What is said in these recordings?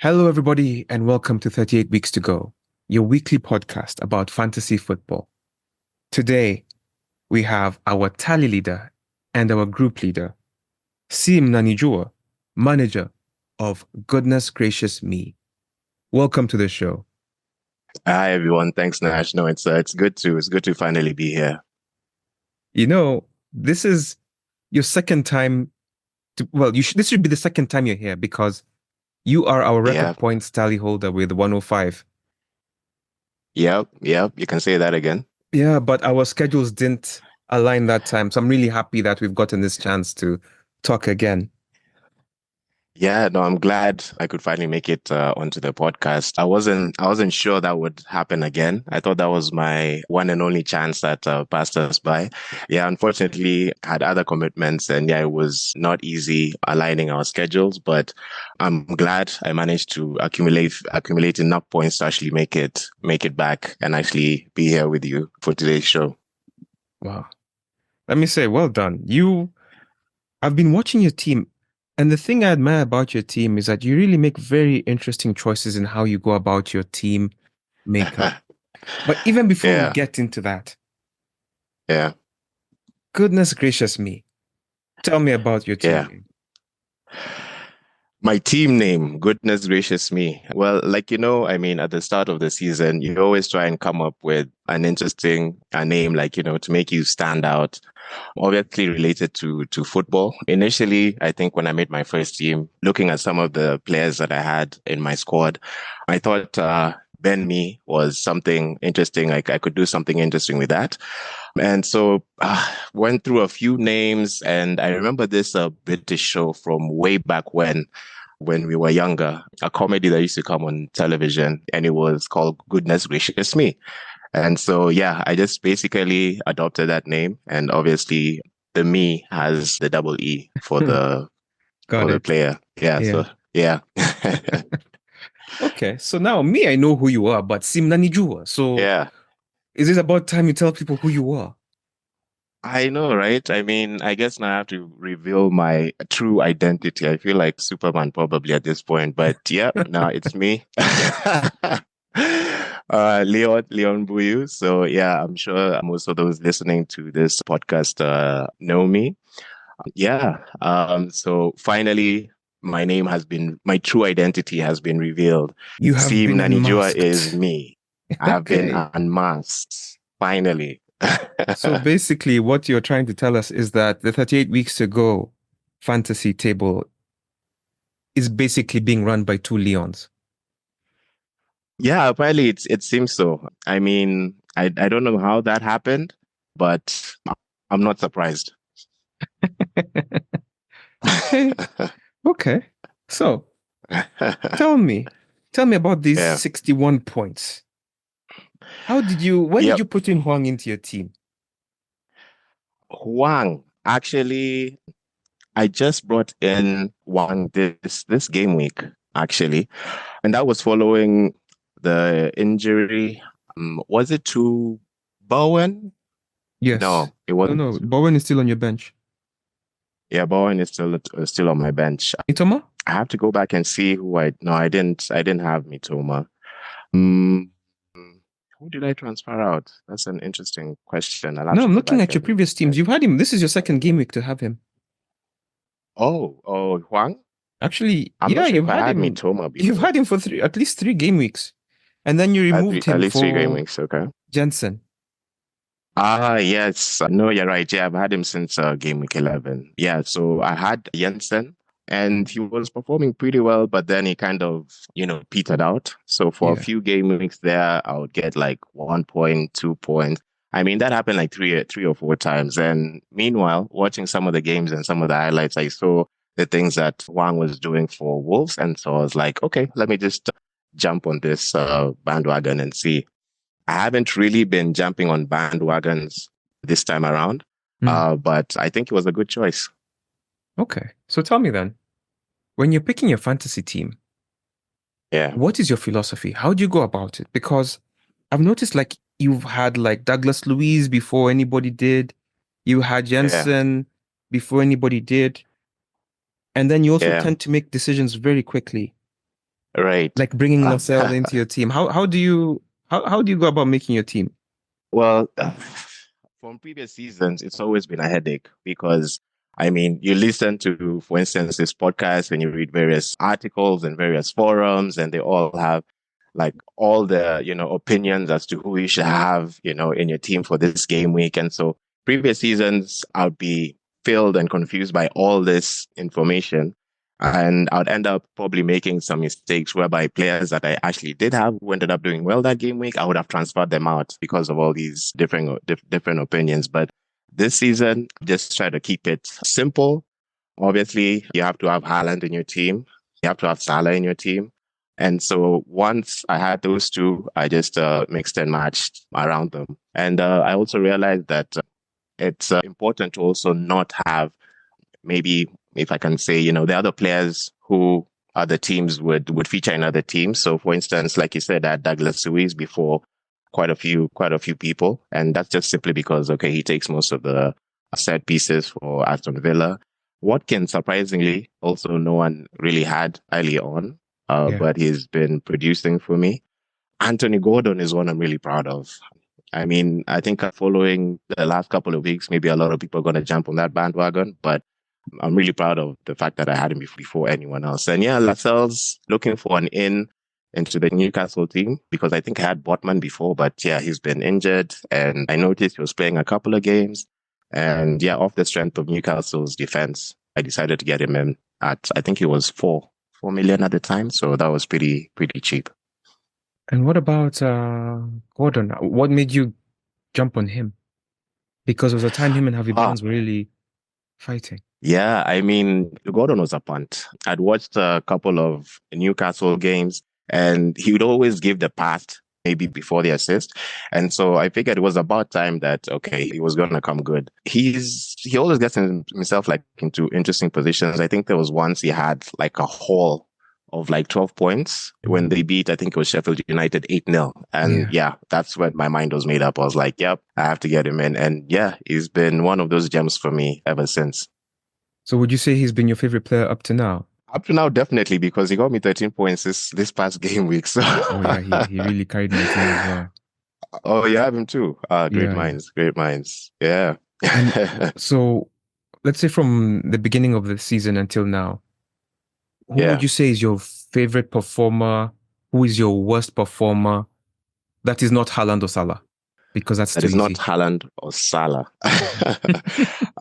Hello, everybody, and welcome to 38 Weeks to Go, your weekly podcast about fantasy football. Today, we have our tally leader and our group leader, Si Mnanijua, manager of GoodnessGraciousMee. Welcome to the show. Hi everyone, thanks Nash. No, it's good to finally be here. You know, this is your second time this should be the second time you're here because you are our Yeah, record points tally holder with 105. yep. You can say that again. Yeah, but our schedules didn't align that time. So I'm really happy that we've gotten this chance to talk again. Yeah, no, I'm glad I could finally make it onto the podcast. I wasn't sure that would happen again. I thought that was my one and only chance that passed us by. Yeah, unfortunately, I had other commitments, and yeah, it was not easy aligning our schedules. But I'm glad I managed to accumulate enough points to actually make it back and actually be here with you for today's show. Wow. Let me say, well done. I've been watching your team, and the thing I admire about your team is that you really make very interesting choices in how you go about your team makeup. But even before we Yeah, get into that, yeah. goodness gracious me, tell me about your team Yeah. name. My team name, goodness gracious me. Well, I mean, at the start of the season, you always try and come up with an interesting name, to make you stand out, obviously related to football. Initially, I think when I made my first team, looking at some of the players that I had in my squad, I thought Ben Me was something interesting. Like I could do something interesting with that. And so went through a few names, and I remember this British show from way back when we were younger, a comedy that used to come on television, and it was called Goodness Gracious Me. And so, yeah, I just basically adopted that name, and obviously the me has the double E for Hmm, the got it. player. Yeah, Yeah. so yeah. Okay. So now me, I know who you are, but Si Mnanijua. So Yeah. is it about time you tell people who you are? I know, right? I mean, I guess now I have to reveal my true identity. I feel like Superman probably at this point, but yeah, no, it's me. Leon Buyu. So yeah, I'm sure most of those listening to this podcast know me. Yeah. So finally my true identity has been revealed. You have Si been Mnanijua is unmasked. me. I have been Okay. unmasked. Finally. So basically, what you're trying to tell us is that the 38 weeks to go fantasy table is basically being run by two Leons. Yeah, apparently it seems so. I mean, I don't know how that happened, but I'm not surprised. Okay. Okay. So tell me, tell me about these Yeah. 61 points. When did Yep. you put in Huang into your team? Huang. Actually, I just brought in Huang this game week, actually. And that was following the injury. Was it to Bowen? Yes. No, it No, wasn't no. to. Bowen is still on your bench. Yeah, Bowen is still on my bench. Itoma? I have to go back and see who I. No, I didn't have Mitoma. Mm, who did I transfer out? That's an interesting question. I'll have No, to I'm go looking back at your and previous teams. check. You've had him. This is your second game week to have him. Oh, Huang? Actually, I'm yeah, not sure you've if I had had him. Mitoma You've before. had him for at least three game weeks. And then you removed At him least three game for weeks, okay. Jensen. Ah, yes. No, you're right. Yeah, I've had him since game week 11. Yeah, so I had Jensen, and he was performing pretty well, but then he kind of, petered out. So for a Yeah. few game weeks there, I would get like 1 point, 2 points. I mean, that happened like three or four times. And meanwhile, watching some of the games and some of the highlights, I saw the things that Wang was doing for Wolves. And so I was like, okay, let me just jump on this bandwagon and see. I haven't really been jumping on bandwagons this time around, Hmm. but I think it was a good choice. Okay. So tell me then, when you're picking your fantasy team, Yeah, what is your philosophy? How do you go about it? Because I've noticed like you've had like Douglas Luiz before anybody did. You had yeah, Jensen before anybody did. And then you also yeah, tend to make decisions very quickly. Right. Like bringing Lascelles into your team. How do you go about making your team? Well, from previous seasons, it's always been a headache because, I mean, you listen to, for instance, this podcast and you read various articles and various forums, and they all have like all the, opinions as to who you should have, in your team for this game week. And so previous seasons, I'd be filled and confused by all this information. And I'd end up probably making some mistakes whereby players that I actually did have who ended up doing well that game week, I would have transferred them out because of all these different opinions. But this season, just try to keep it simple. Obviously, you have to have Haaland in your team. You have to have Salah in your team. And so once I had those two, I just mixed and matched around them. And I also realized that it's important to also not have, maybe if I can say, the other players who other teams would feature in other teams. So for instance, like you said, I had Douglas Luiz before quite a few people. And that's just simply because, okay, he takes most of the set pieces for Aston Villa. Watkins, surprisingly, also no one really had early on, Yeah. but he's been producing for me. Anthony Gordon is one I'm really proud of. I mean, I think following the last couple of weeks, maybe a lot of people are going to jump on that bandwagon, but I'm really proud of the fact that I had him before anyone else. And yeah, Lascelles looking for an in into the Newcastle team because I think I had Botman before, but yeah, he's been injured and I noticed he was playing a couple of games. And yeah, off the strength of Newcastle's defense, I decided to get him in at, I think it was 4 million at the time. So that was pretty cheap. And what about Gordon? What made you jump on him? Because there was a time him and Harvey Barnes were really fighting. Yeah, I mean, Gordon was a punt. I'd watched a couple of Newcastle games and he would always give the pass maybe before the assist. And so I figured it was about time that, okay, he was going to come good. He always gets himself like into interesting positions. I think there was once he had like a haul of like 12 points when they beat, I think it was Sheffield United 8-0. And yeah, that's when my mind was made up. I was like, yep, I have to get him in. And yeah, he's been one of those gems for me ever since. So would you say he's been your favorite player up to now? Up to now, definitely, because he got me 13 points this past game week. So oh yeah, he really carried my team as well. Oh, you have him too. Great minds. Yeah. And so let's say from the beginning of the season until now, who would you say is your favorite performer? Who is your worst performer? That is not Haaland or Salah, because that's too easy. That is not Haaland or Salah.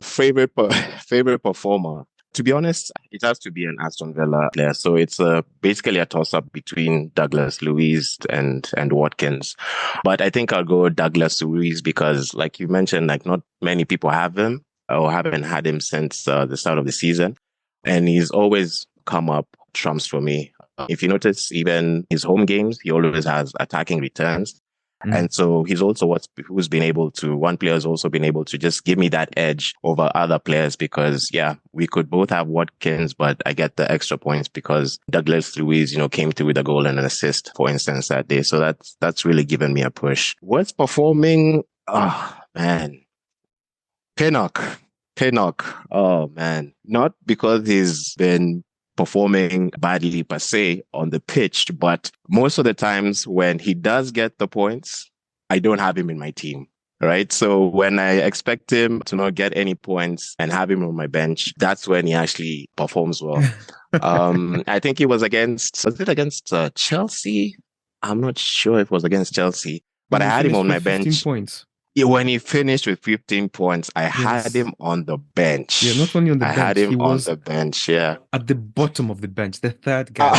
favorite performer. To be honest, it has to be an Aston Villa player. So it's basically a toss-up between Douglas Luiz and Watkins. But I think I'll go Douglas Luiz because, like you mentioned, like not many people have him or haven't had him since the start of the season. And he's always come up trumps for me. If you notice, even his home games, he always has attacking returns. And so he's also one player has also been able to just give me that edge over other players because, yeah, we could both have Watkins, but I get the extra points because Douglas Luiz, came through with a goal and an assist, for instance, that day. So that's really given me a push. Worst performing? Oh, man. Pinnock. Oh, man. Not because he's been performing badly per se on the pitch, but most of the times when he does get the points, I don't have him in my team. Right. So when I expect him to not get any points and have him on my bench, that's when he actually performs well. I think was it against Chelsea? I'm not sure if it was against Chelsea, but I had him on my bench. 15 points. Yeah, when he finished with 15 points, I had him on the bench. Yeah, not only on the bench. I had him on the bench, yeah. At the bottom of the bench, the third guy.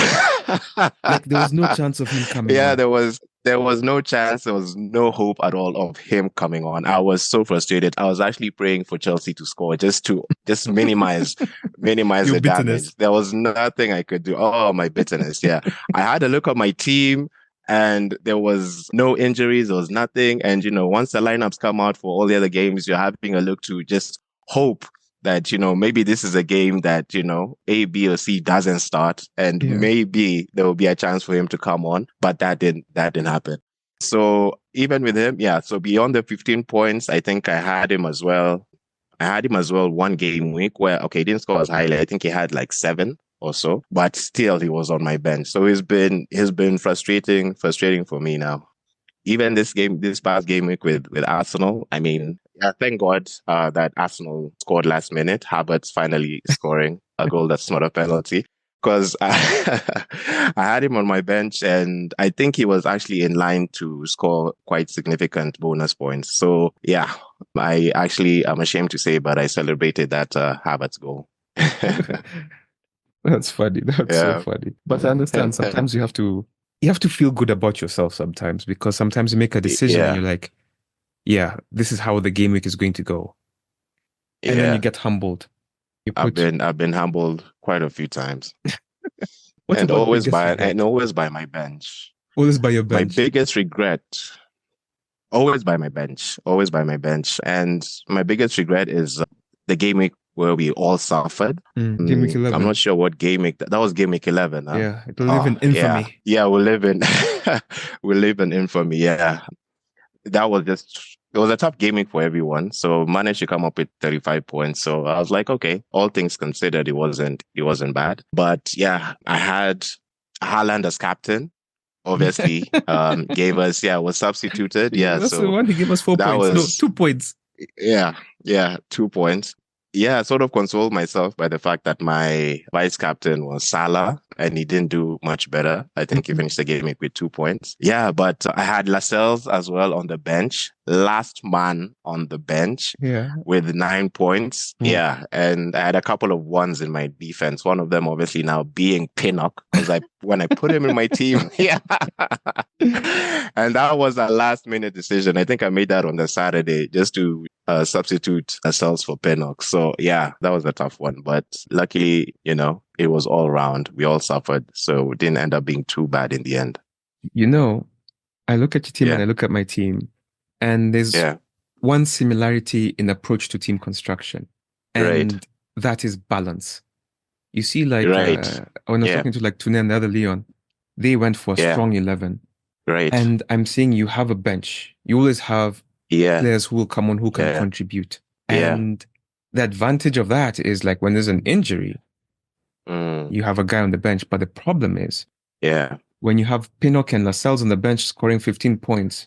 Like there was no chance of him coming on. Yeah, there was no chance. There was no hope at all of him coming on. I was so frustrated. I was actually praying for Chelsea to score just to minimize the damage. There was nothing I could do. Oh, my bitterness. Yeah. I had a look at my team. And there was no injuries, there was nothing. And, once the lineups come out for all the other games, you're having a look to just hope that, maybe this is a game that, A, B, or C doesn't start. And maybe there will be a chance for him to come on. But that didn't happen. So even with him, so beyond the 15 points, I think I had him as well. One game week where, he didn't score as highly. I think he had like 7. or so, but still he was on my bench. So he's been frustrating for me now. Even this past game week with Arsenal, I mean, yeah, thank God that Arsenal scored last minute. Havertz finally scoring a goal that's not a penalty. Because I had him on my bench, and I think he was actually in line to score quite significant bonus points. So yeah, I'm ashamed to say, but I celebrated that Havertz goal. That's funny. That's so Yeah. funny. But I understand sometimes you have to feel good about yourself sometimes, because sometimes you make a decision and Yeah. you're like, yeah, this is how the game week is going to go. And then you Yeah. get humbled. You put I've been humbled quite a few times. what about biggest And regret? always by my bench. Always by your My bench. biggest regret, always by my bench, always by my bench. And my biggest regret is the game week where we all suffered. Game week I'm 11. not sure what game week that was game week 11, huh? Yeah, it'll live in Oh, yeah. infamy. Yeah, we live in infamy. Yeah. That was just it was a tough game week for everyone. So managed to come up with 35 points. So I was like, okay, all things considered, it wasn't bad. But yeah, I had Haaland as captain. Obviously, gave us was substituted. Yeah, That's the so one. He gave us 4 that points. No, was 2 points. yeah, 2 points. Yeah, I sort of consoled myself by the fact that my vice captain was Salah and he didn't do much better. I think he finished the game with 2 points. Yeah, but I had Lascelles as well on the bench, last man on the bench Yeah. with 9 points. Oof. Yeah, and I had a couple of ones in my defense. One of them obviously now being Pinnock because when I put him in my team, yeah. And that was a last minute decision. I think I made that on the Saturday just to substitute ourselves for Pinnock. So yeah, that was a tough one. But luckily, it was all round. We all suffered. So it didn't end up being too bad in the end. You know, I look at your team and Yeah. I look at my team, and there's Yeah. one similarity in approach to team construction, and Right. that is balance. You see, like Right. when I was Yeah. talking to like Tune and the other Leon, they went for a Yeah. strong 11. Right. And I'm seeing you have a bench. You always have Yeah. players who will come on who can Yeah. contribute. Yeah. And the advantage of that is like when there's an injury, you have a guy on the bench. But the problem is Yeah. when you have Pinnock and Lascelles on the bench scoring 15 points.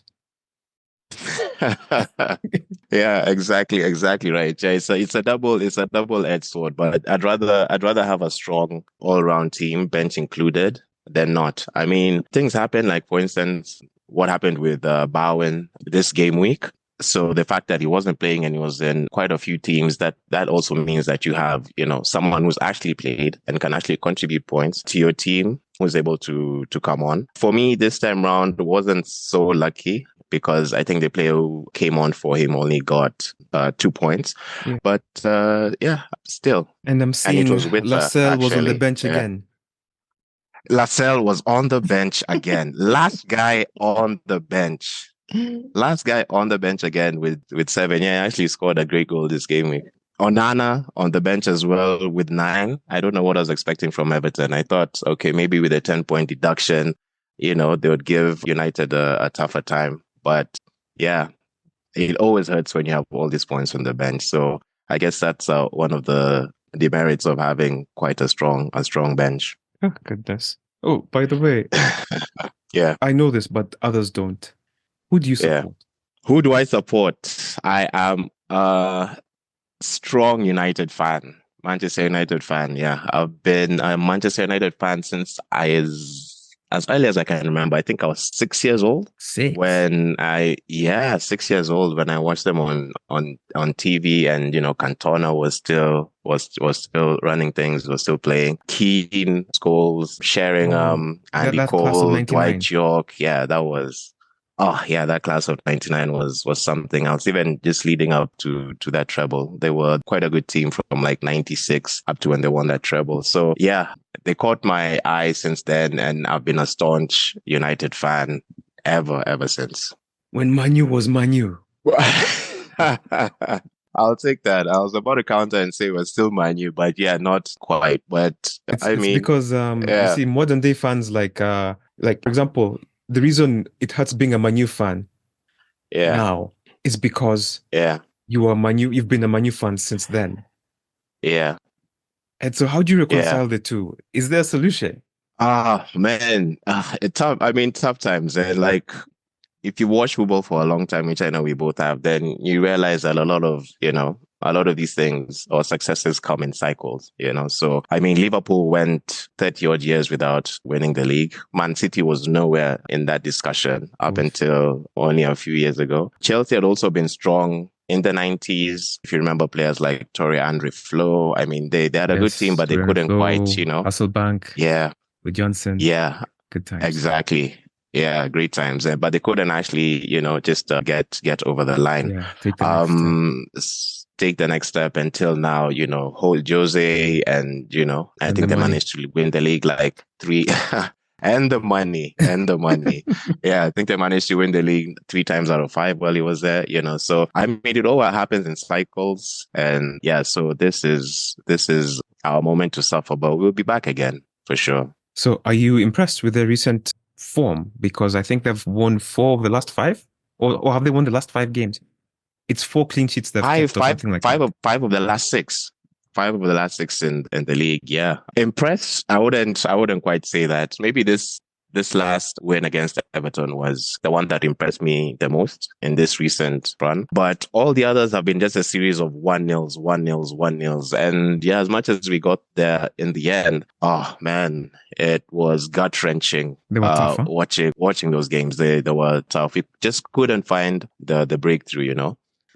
Yeah, exactly right. Yeah, it's a double-edged sword, but I'd rather have a strong all-round team, bench included, than not. I mean, things happen, like for instance, what happened with Bowen this game week. So the fact that he wasn't playing and he was in quite a few teams, that also means that you have, someone who's actually played and can actually contribute points to your team who's able to come on. For me, this time round, wasn't so lucky because I think the player who came on for him only got 2 points. Yeah. But yeah, still. And I'm seeing it was with Lascelles was on the actually, bench yeah. again. Lascelles was on the bench again. Last guy on the bench. Last guy on the bench again with 7. Yeah, he actually scored a great goal this game week. Onana on the bench as well with 9. I don't know what I was expecting from Everton. I thought, okay, maybe with a 10-point deduction, they would give United a tougher time. But yeah, it always hurts when you have all these points on the bench. So I guess that's one of the demerits of having quite a strong bench. Oh, goodness. Oh, by the way, Yeah. I know this, but others don't. Who do you Yeah. support? Who do I support? I am a strong United fan. Manchester United fan. Yeah. I've been a Manchester United fan since as early as I can remember. I think I was 6 years old 6. when 6 years old when I watched them on TV, and Cantona was still running things, was still playing. Keane, Scholes, Sheringham, Andy that class of Cole, Dwight 99. York. Yeah, that was. Oh yeah, that class of '99 was something else. Even just leading up to that treble, they were quite a good team from like '96 up to when they won that treble. So yeah, they caught my eye since then, and I've been a staunch United fan ever since. When Manu was Manu. I'll take that. I was about to counter and say we're still Manu, but yeah, not quite. But It's I mean, because you yeah, see modern day fans like for example, the reason it hurts being a Manu fan yeah, now is because yeah, you've been a Manu fan since then. yeah. And so how do you Yeah. reconcile the two? Is there a solution? Ah, man. It's tough. I mean, tough times. And like, if you watch football for a long time, which I know we both have, then you realize that a lot of these things or successes come in cycles, So, I mean, Liverpool went 30 odd years without winning the league. Man City was nowhere in that discussion up Oof. until only a few years ago. Chelsea had also been strong in the 90s. If you remember players like Torre Andre Flo, I mean, they had a good team, Yes, but they Torrent couldn't quite, Flow, Hasselbank yeah, with Johnson. yeah, Good times. exactly. Yeah, great times. But they couldn't actually, just get over the line. Yeah, take the next step. Take the next step until now, hold Jose, and I And the think they money. managed to win the league like three, and the money. Yeah, I think they managed to win the league 3 times out of 5 while he was there. So I mean, it all happens in cycles, and yeah, so this is our moment to suffer, but we'll be back again for sure. So are you impressed with their recent form? Because I think they've won 4 of the last 5, or have they won the last 5 games? It's 4 clean sheets they've Five, kept or five, something like five that. of five of the last six. 5 of the last 6 in the league. Yeah. Impressed? I wouldn't quite say that. Maybe this last win against Everton was the one that impressed me the most in this recent run. But all the others have been just a series of 1-0s, 1-0s, 1-0s. And yeah, as much as we got there in the end, oh man, it was gut wrenching. They were tough, huh? Watching those games. They were tough. We just couldn't find the breakthrough.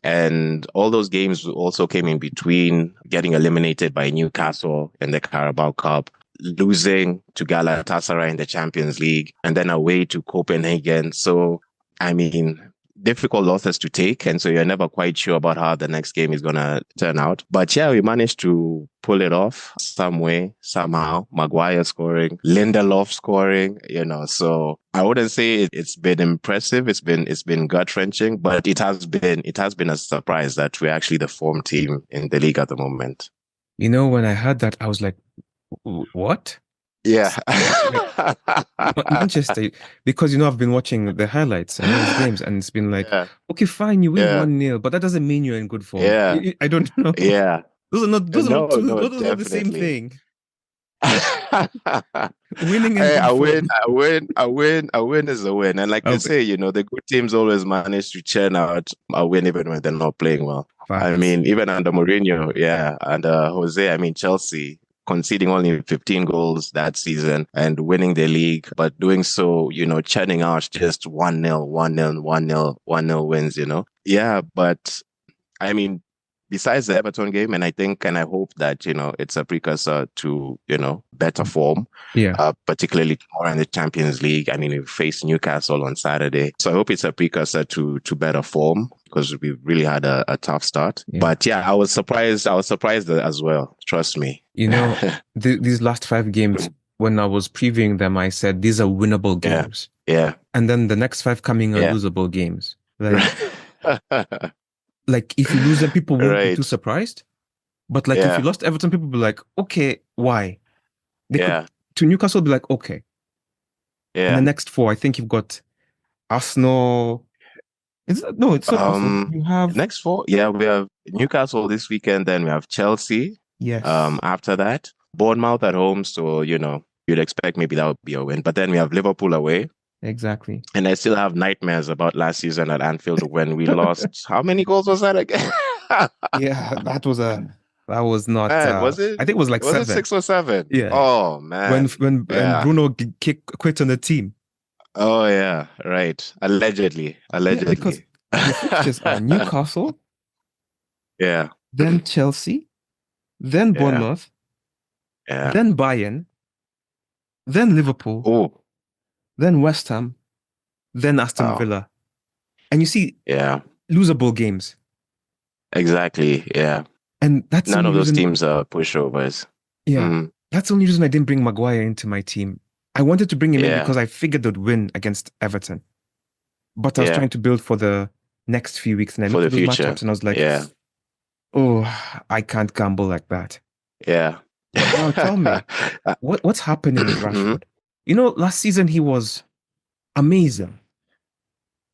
And all those games also came in between getting eliminated by Newcastle in the Carabao Cup, losing to Galatasaray in the Champions League, and then away to Copenhagen. So, I mean, difficult losses to take. And so you're never quite sure about how the next game is going to turn out. But yeah, we managed to pull it off some way, somehow. Maguire scoring, Lindelof scoring, so I wouldn't say it's been impressive. It's been gut wrenching, but it has been a surprise that we're actually the form team in the league at the moment. When I heard that, I was like, what? Yeah. Manchester, because I've been watching the highlights and all these games, and it's been like, Yeah. okay, fine, you win Yeah. 1-0, but that doesn't mean you're in good form. Yeah. I don't know. Yeah. No, no, Those are not the same definitely. thing. Winning and Hey, good I win, form. I win, I win, a win is a win. And like they Okay. say, the good teams always manage to churn out a win even when they're not playing well. I Facts. mean, even under Mourinho, yeah, and Jose, I mean, Chelsea conceding only 15 goals that season and winning the league, but doing so, churning out just 1-0, 1-0, 1-0, 1-0 wins. Yeah, but I mean, besides the Everton game, and I think and I hope that, it's a precursor to, better form, Yeah. particularly tomorrow in the Champions League. I mean, we face Newcastle on Saturday. So I hope it's a precursor to better form because we really had a tough start. Yeah. But yeah, I was surprised as well. Trust me. These last 5 games, when I was previewing them, I said these are winnable Yeah. games. Yeah. And then the next 5 coming are Yeah. losable games. Like if you lose them, people won't be too Right. surprised. But like if you Yeah. lost Everton, people will be like, okay, why? They Yeah. could to Newcastle be like, okay. And the Yeah. next 4, I think you've got Arsenal. It's not Arsenal. You have Next 4, yeah, we have Newcastle this weekend, then we have Chelsea. yes. After that, Bournemouth at home, so you'd expect maybe that would be a win. But then we have Liverpool away. Exactly. And I still have nightmares about last season at Anfield when we lost. How many goals was that again? Yeah, that was not Man, I think it was like was it 7. 6 or 7? Yeah. Oh When man. and Yeah. Bruno quit on the team. Oh yeah, right. Allegedly. Yeah, because the fixtures are Newcastle, Yeah. then Chelsea, then Yeah. Bournemouth, Yeah. then Bayern, then Liverpool, Oh. then West Ham, then Aston Oh. Villa. And you see, Yeah. losable games. Exactly. Yeah. And that's the None only of those reason. teams are pushovers. Yeah. That's the only reason I didn't bring Maguire into my team. I wanted to bring him in Yeah. because I figured they'd win against Everton. But I was Yeah. trying to build for the next few weeks, and I For looked the at those future. matchups and I was like, Yeah. oh, I can't gamble like that. Yeah. But now tell me, what's happening with Mhm. Rashford? Last season he was amazing.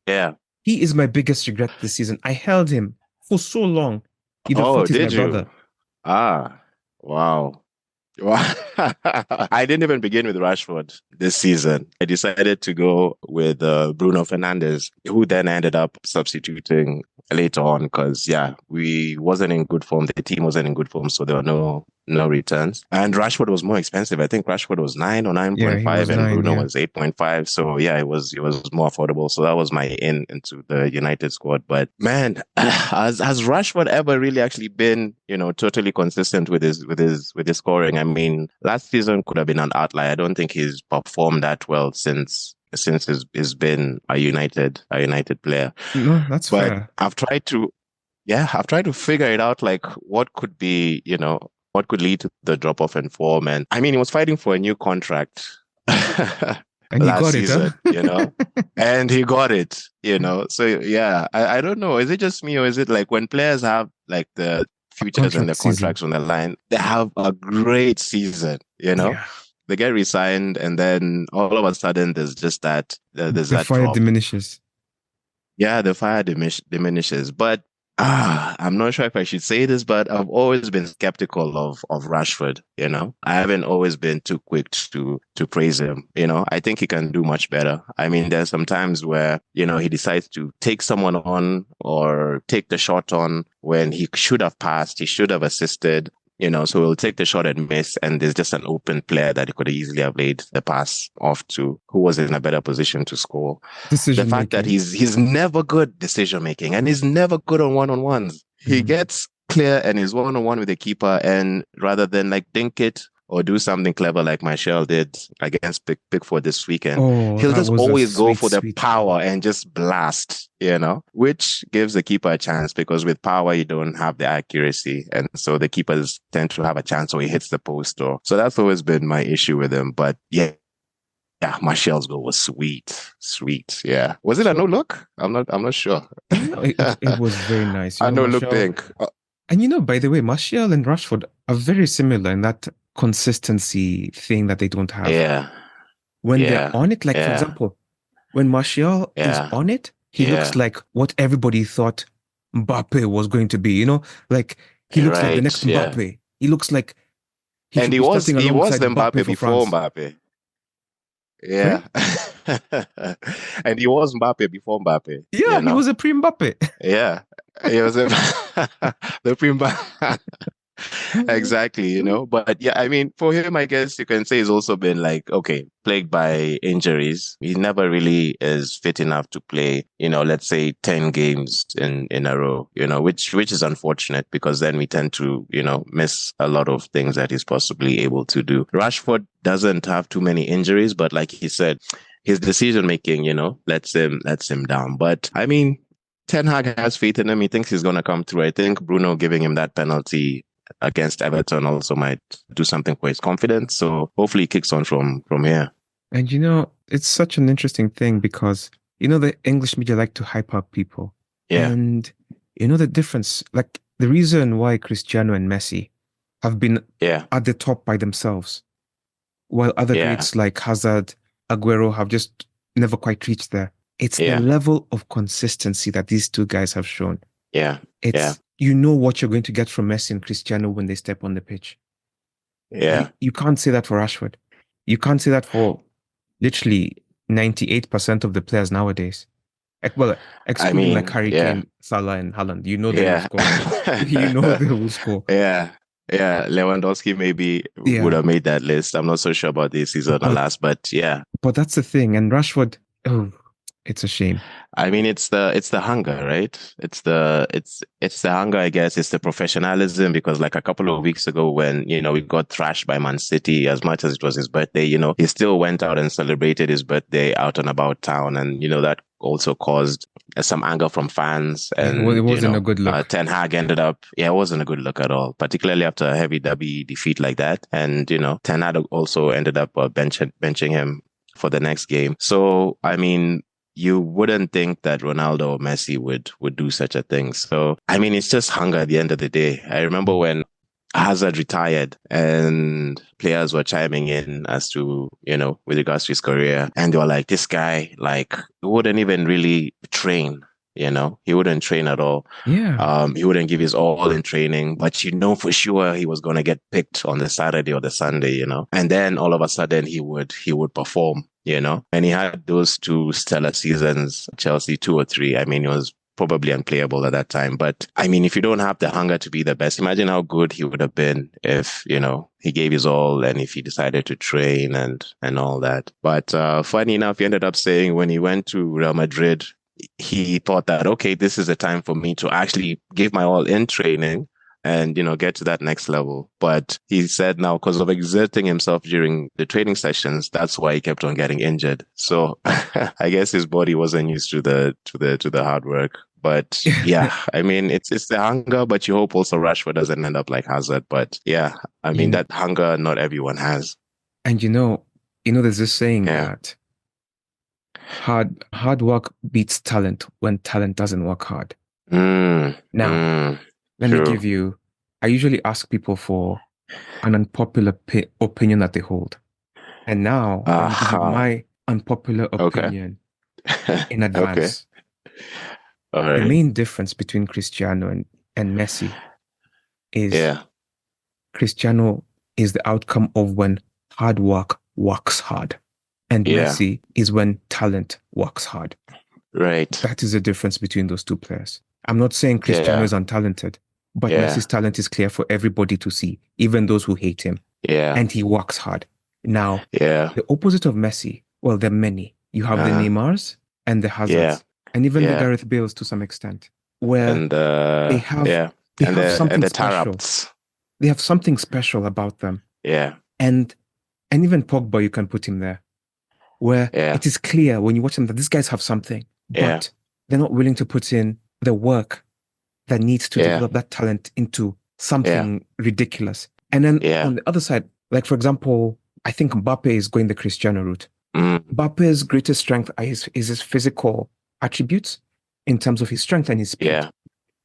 Yeah. He is my biggest regret this season. I held him for so long. You'd have Oh, thought he's my did you? brother. Ah, wow. I didn't even begin with Rashford this season. I decided to go with Bruno Fernandes, who then ended up substituting later on because, yeah, we wasn't in good form. The team wasn't in good form, so there were no returns. And Rashford was more expensive. I think Rashford was 9 or Yeah, he 9.5 was and 9. Bruno Yeah. was 8.5. So yeah, it was more affordable. So that was my in into the United squad. But man, has Rashford ever really actually been, totally consistent with his scoring? I mean, last season could have been an outlier. I don't think he's performed that well since he's been a United player. No, that's But fair. I've tried to figure it out, like what could be, what could lead to the drop off in form. And I mean, he was fighting for a new contract And he last got it, huh? season, and he got it. So yeah, I don't know. Is it just me or is it like when players have like the futures and Contract the season. contracts on the line, they have a great season. Yeah. They get re-signed and then all of a sudden there's just there's The that fire drop. diminishes. Yeah, the fire diminishes. But I'm not sure if I should say this, but I've always been skeptical of Rashford. I haven't always been too quick to praise him. I think he can do much better. I mean, there's some times where he decides to take someone on or take the shot on when he should have passed, he should have assisted. So he'll take the shot and miss, and there's just an open player that he could easily have laid the pass off to, who was in a better position to score. The Decision fact that making. he's never good decision making and he's never good on one-on-ones. He Mhm. gets clear and is one-on-one with the keeper, and rather than like dink it or do something clever like Martial did against Pickford this weekend, Oh, he'll that just was a always go sweet, for the sweet ball. power and just blast, which gives the keeper a chance because with power you don't have the accuracy, and so the keepers tend to have a chance or he hits the post. Or so that's always been my issue with him. But yeah, Martial's goal was sweet, sweet. Yeah, was it a no So, look? I'm not sure. it was very nice. A no look Martial. think. And by the way, Martial and Rashford are very similar in that consistency thing that they don't have. Yeah, When they're yeah, on it, like for yeah, example, when Martial is yeah, on it, he looks yeah. like what everybody thought Mbappe was going to be. Like he looks like the next Right. Yeah, Mbappe. He looks like he and should he be was starting he was alongside the Mbappe Mbappe for before France. Mbappe. Yeah, Sorry? and he was Mbappe before Mbappe. Yeah, he was a pre-Mbappe. Yeah, he was the prima. Exactly. But yeah, I mean, for him, I guess you can say he's also been like, okay, plagued by injuries. He never really is fit enough to play, let's say 10 games in a row, which is unfortunate because then we tend to, miss a lot of things that he's possibly able to do. Rashford doesn't have too many injuries, but like he said, his decision making, lets him down. But I mean, Ten Hag has faith in him. He thinks he's going to come through. I think Bruno giving him that penalty against Everton also might do something for his confidence. So hopefully he kicks on from here. And it's such an interesting thing because the English media like to hype up people. Yeah, And the difference, like the reason why Cristiano and Messi have been yeah, at the top by themselves, while other yeah, greats like Hazard, Aguero have just never quite reached there. It's the yeah, level of consistency that these two guys have shown. yeah, yeah, It's what you're going to get from Messi and Cristiano when they step on the pitch. You, yeah. you can't say that for Rashford. You can't say that for literally 98% of the players nowadays. Well, I excluding like mean, Harry yeah, Kane, Salah, and Haaland. They will yeah, score. They will score. yeah. Yeah, Lewandowski maybe would Yeah, have made that list. I'm not so sure about this season or but last, but yeah, that's the thing. And Rashford, oh, it's a shame. I mean, it's the hunger, right? It's the hunger, I guess. It's the professionalism because like a couple of weeks ago when, we got thrashed by Man City, as much as it was his birthday, he still went out and celebrated his birthday out and about town. And, that also caused some anger from fans. Yeah, it And, wasn't a good look. Ten Hag it wasn't a good look at all, particularly after a heavy derby defeat like that. And, Ten Hag also ended up benching him for the next game. So, I mean, you wouldn't think that Ronaldo or Messi would do such a thing. So, I mean, it's just hunger at the end of the day. I remember when Hazard retired and players were chiming in as to, with regards to his career. And they were like, this guy, like, wouldn't even really train. He wouldn't train at all. Yeah. He wouldn't give his all in training, but for sure he was going to get picked on the Saturday or the Sunday. And then all of a sudden he would perform. And he had those two stellar seasons, Chelsea 2 or 3. I mean, he was probably unplayable at that time. But I mean, if you don't have the hunger to be the best, imagine how good he would have been if, he gave his all and if he decided to train and all that. But funny enough, he ended up saying when he went to Real Madrid, he thought that, okay, this is a time for me to actually give my all in training and, get to that next level. But he said now, because of exerting himself during the training sessions, that's why he kept on getting injured. So I guess his body wasn't used to the hard work. But yeah, I mean, it's the hunger, but you hope also Rashford doesn't end up like Hazard. But yeah, I mean, that hunger, not everyone has. And there's this saying Yeah. that hard work beats talent when talent doesn't work hard. Now, let me give you, I usually ask people for an unpopular opinion that they hold. And now, let me give you my unpopular opinion in advance. All right. The main difference between Cristiano and Messi is Cristiano is the outcome of when hard work works hard. And Messi is when talent works hard. Right. That is the difference between those two players. I'm not saying Cristiano is untalented, but Messi's talent is clear for everybody to see, even those who hate him. Yeah. And he works hard. Now, the opposite of Messi, well, there are many. You have the Neymars and the Hazards, and even the Gareth Bales to some extent, where they have something special. They have something special about them. Yeah. And even Pogba, you can put him there, where it is clear when you watch them that these guys have something, but they're not willing to put in the work that needs to develop that talent into something ridiculous. And then on the other side, like for example, I think Mbappe is going the Cristiano route. Mbappe's greatest strength is his physical attributes in terms of his strength and his speed.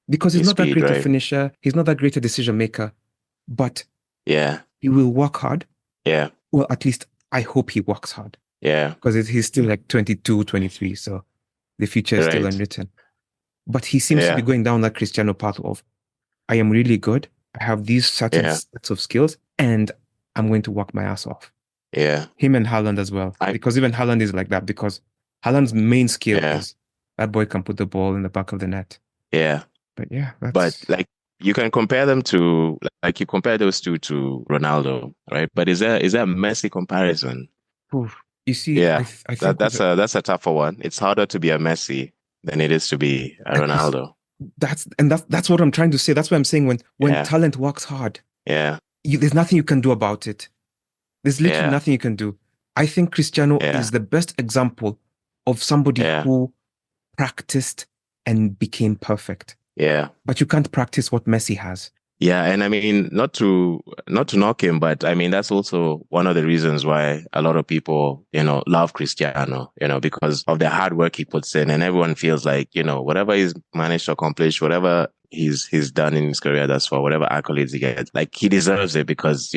Because he's not that great a finisher, he's not that great a decision maker, but he will work hard. Yeah. Well, at least I hope he works hard. Yeah. Because he's still like 22, 23, so the future is still unwritten. But he seems to be going down that Cristiano path of, I am really good, I have these certain sets of skills, and I'm going to work my ass off. Yeah. Him and Haaland as well. Because even Haaland is like that, because Haaland's main skill is that boy can put the ball in the back of the net. Yeah. But yeah, but like you can compare them to, like you compare those two to Ronaldo, right? But is there a Messi comparison? Oof. You see, I think that's a tougher one. It's harder to be a Messi than it is to be a Ronaldo. That's what I'm trying to say. That's what I'm saying. When talent works hard, there's nothing you can do about it. There's literally nothing you can do. I think Cristiano is the best example of somebody who practiced and became perfect. Yeah. But you can't practice what Messi has. Yeah, and I mean, not to knock him, but I mean, that's also one of the reasons why a lot of people, love Cristiano, because of the hard work he puts in, and everyone feels like, whatever he's managed to accomplish, whatever he's done in his career thus far, whatever accolades he gets, like he deserves it because,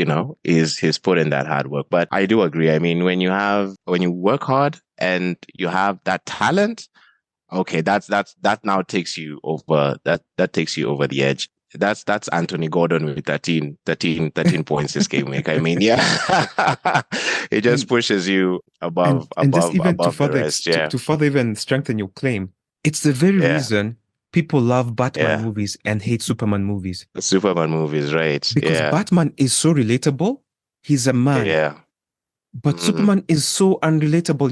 he's put in that hard work. But I do agree. I mean, when you work hard and you have that talent, okay, that now takes you over, that takes you over the edge. That's Anthony Gordon with 13 points this game week. I mean, it just pushes you above the rest. To further even strengthen your claim, it's the very reason people love Batman movies and hate Superman movies. Superman movies, right? Because Batman is so relatable. He's a man. Yeah. But Superman is so unrelatable.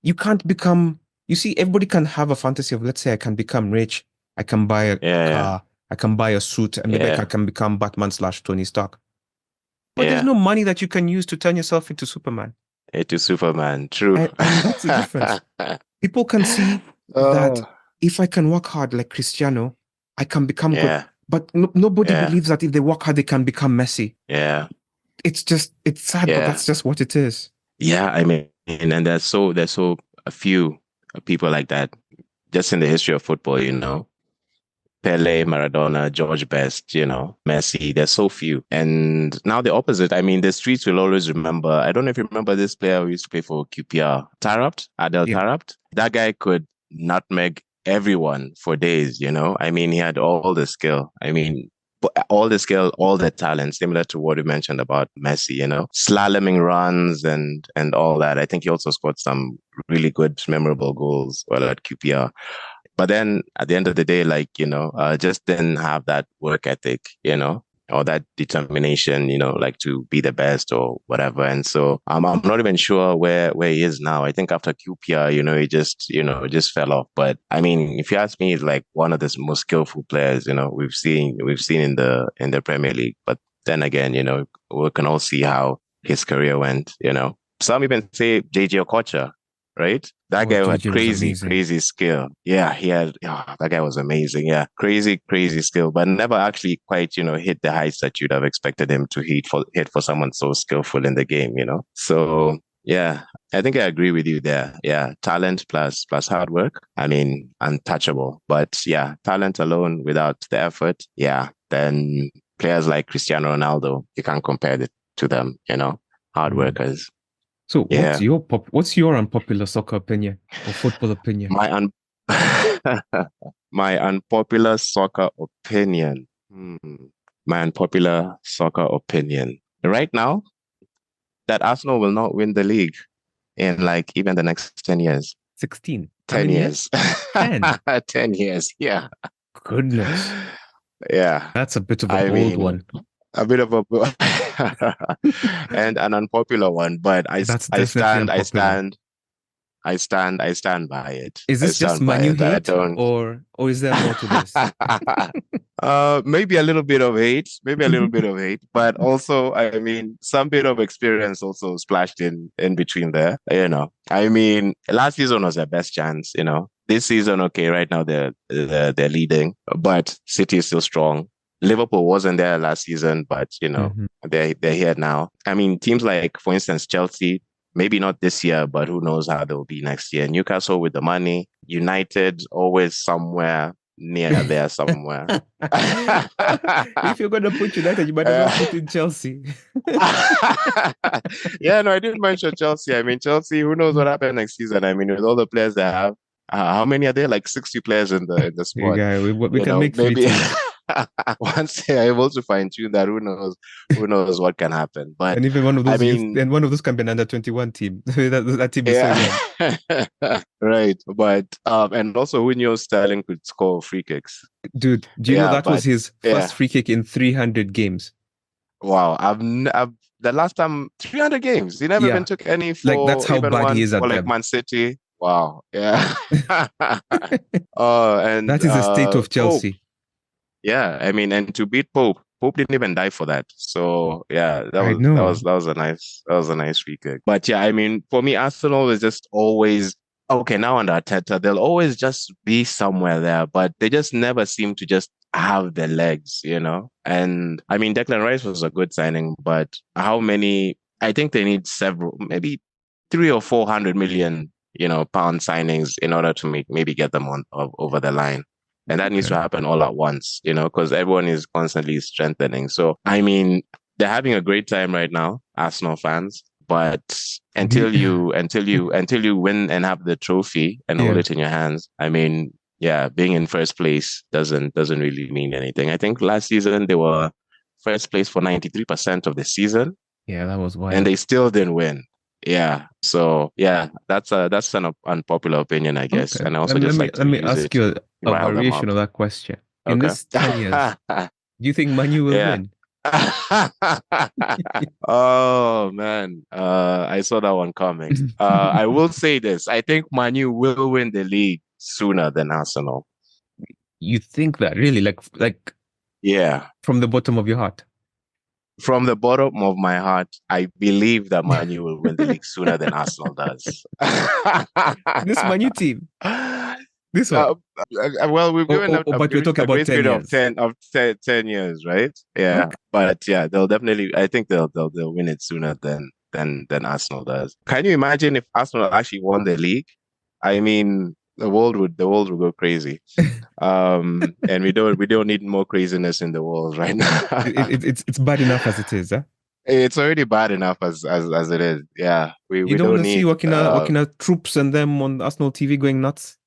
You can't become. You see, everybody can have a fantasy of, let's say, I can become rich. I can buy a car. I can buy a suit, and maybe I can become Batman/Tony Stark. But there's no money that you can use to turn yourself into Superman. Into Superman, true. And that's the difference. People can see that if I can work hard like Cristiano, I can become good. But nobody believes that if they work hard, they can become Messi. Yeah. It's sad, but that's just what it is. Yeah, I mean, and there's so a few people like that just in the history of football, Pele, Maradona, George Best, Messi, there's so few. And now the opposite. I mean, the streets will always remember. I don't know if you remember this player who used to play for QPR, Taarabt, Adel Taarabt. That guy could nutmeg everyone for days, you know? I mean, he had all the skill. I mean, all the skill, all the talent, similar to what you mentioned about Messi, you know, slaloming runs and all that. I think he also scored some really good, memorable goals while at QPR. But then at the end of the day, like, you know, just didn't have that work ethic, you know, or that determination, you know, like to be the best or whatever. And so I'm not even sure where he is now. I think after QPR, you know, he just, you know, just fell off. But I mean, if you ask me, he's like one of the most skillful players, you know, we've seen in the Premier League. But then again, you know, we can all see how his career went, you know. Some even say JJ Okocha, right? That Oh, guy had JJ was crazy, amazing. crazy skill. Yeah, that guy was amazing. Yeah, crazy, crazy skill, but never actually quite, you know, hit the heights that you'd have expected him to hit for someone so skillful in the game, you know? So, yeah, I think I agree with you there. Yeah, talent plus hard work. I mean, untouchable. But yeah, talent alone without the effort, yeah, then players like Cristiano Ronaldo, you can't compare it to them, you know, hard workers. So Yeah. what's your unpopular soccer opinion or football opinion? My un my unpopular soccer opinion. My unpopular soccer opinion. Right now, that Arsenal will not win the league in like even the next 10 years. 16. How 10 many years? years. 10. 10 years. Yeah. Goodness. Yeah. That's a bit of a I bold mean, one. a bit of a and an unpopular one, but That's I definitely stand, I unpopular. stand, I stand, I stand by it. Is I this just stand by Manu it. I hate don't. or is there more to this? Maybe a little bit of hate, maybe a little bit of hate, but also, I mean, some bit of experience also splashed in between there. You know, I mean, last season was their best chance. You know, this season, okay, right now they're leading, but City is still strong. Liverpool wasn't there last season, but you know, Mhm. they're here now. I mean, teams like, for instance, Chelsea. Maybe not this year, but who knows how they'll be next year. Newcastle with the money, United always somewhere near there somewhere. If you're gonna put United, you might as well put in Chelsea. Yeah, no, I didn't mention Chelsea. I mean, Chelsea, who knows what happened next season? I mean, with all the players they have, how many are there? Like 60 players in the You squad. guy, we You can know, make three maybe teams. once they are able to fine tune that, who knows what can happen. But And even one of I those youth, mean, and one of those can be an under 21 team. That team is so young. yeah, right. But and also who knew Sterling could score free kicks? Dude, do you know Yeah, that was but his first yeah. free kick in 300 games? Wow, I've the last time 300 games. He never even Yeah, took any like that's for how even bad he one is for at like them. Man City. Wow, yeah. And That is the state of Pope. Chelsea. Yeah, I mean, and to beat Pope, Pope didn't even die for that. So yeah, I know. that was a nice free kick. But yeah, I mean, for me, Arsenal is just always okay. Now under Arteta, they'll always just be somewhere there, but they just never seem to just have the legs, you know. And I mean, Declan Rice was a good signing, but how many? I think they need several, maybe 300 or 400 million, you know, pound signings in order to maybe get them over the line. And that needs Okay. to happen all at once, you know, because everyone is constantly strengthening. So, I mean, they're having a great time right now, Arsenal fans. But Do until you win and have the trophy and hold yeah, it in your hands, I mean, yeah, being in first place doesn't really mean anything. I think last season they were first place for 93% of the season, yeah, that was and wild. they still didn't win. Yeah. So yeah, that's an unpopular opinion, I guess. Okay. And I also Let just me like let to me use ask it you to a rile them variation up. of that question. In Okay. this 10 years, do you think Manu will Yeah. win? Oh man. I saw that one coming. I will say this. I think Manu will win the league sooner than Arsenal. You think that really, like Yeah. from the bottom of your heart? From the bottom of my heart, I believe that Manu will win the league sooner than Arsenal does. This Manu team, this one. Well, we've given Oh, but we're talking a about grace 10 period of years. 10 years, right? Yeah, Okay. but yeah, they'll definitely. I think they'll win it sooner than Arsenal does. Can you imagine if Arsenal actually won the league? I mean, the world would go crazy. And we don't need more craziness in the world right now. It's bad enough as it is, huh? It's already bad enough as it is. Yeah, we You we don't want don't to see need Wakina troops and them on Arsenal TV going nuts.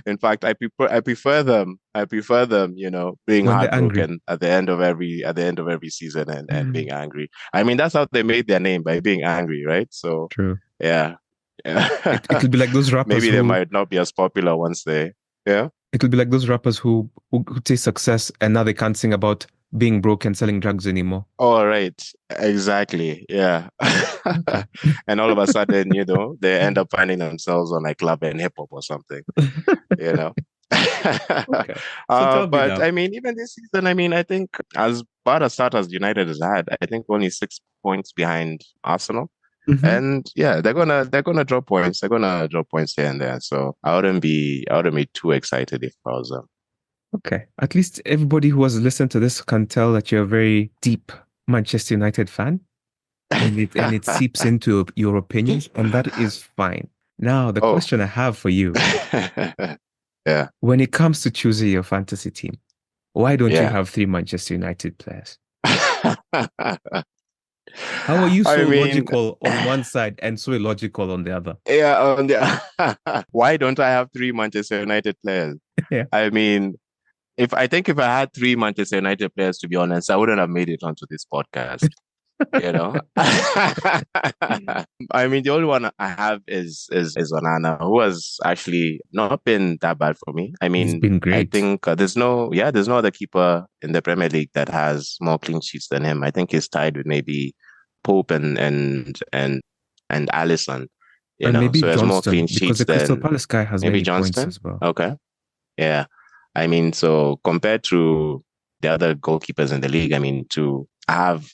In fact, I prefer them. I prefer them, being when they're angry. heartbroken at the end of every season and Mm, being angry. I mean, that's how they made their name, by being angry, right? So true. yeah. It'll be like those rappers Maybe they who might not be as popular once they yeah. it'll be like those rappers who taste success and now they can't sing about being broke and selling drugs anymore. All right. Exactly. Yeah. Okay. And all of a sudden, they end up finding themselves on like club and hip hop or something, you know. Okay. So tell me But now. I mean, even this season, I mean, I think as bad a start as United has had, I think only 6 points behind Arsenal. Hmm. And yeah, they're gonna drop points. They're gonna drop points here and there. So I wouldn't be too excited if I was them. Okay. At least everybody who has listened to this can tell that you're a very deep Manchester United fan, and it seeps into your opinions, and that is fine. Now, the Oh. question I have for you is, Yeah. when it comes to choosing your fantasy team, why don't you Yeah. have three Manchester United players? How are you I so mean, logical on one side and so illogical on the other? yeah, why don't I have three Manchester United players? Yeah. I mean, if I had three Manchester United players, to be honest, I wouldn't have made it onto this podcast. You know, I mean, the only one I have is Onana, who has actually not been that bad for me. I He's mean, been I great. think there's no other keeper in the Premier League that has more clean sheets than him. I think he's tied with maybe Pope and Allison. And maybe So he has more Johnston, clean because sheets the Crystal than Palace guy has maybe many points Johnston. as well. Okay, yeah. I mean, so compared to the other goalkeepers in the league, I mean, to have,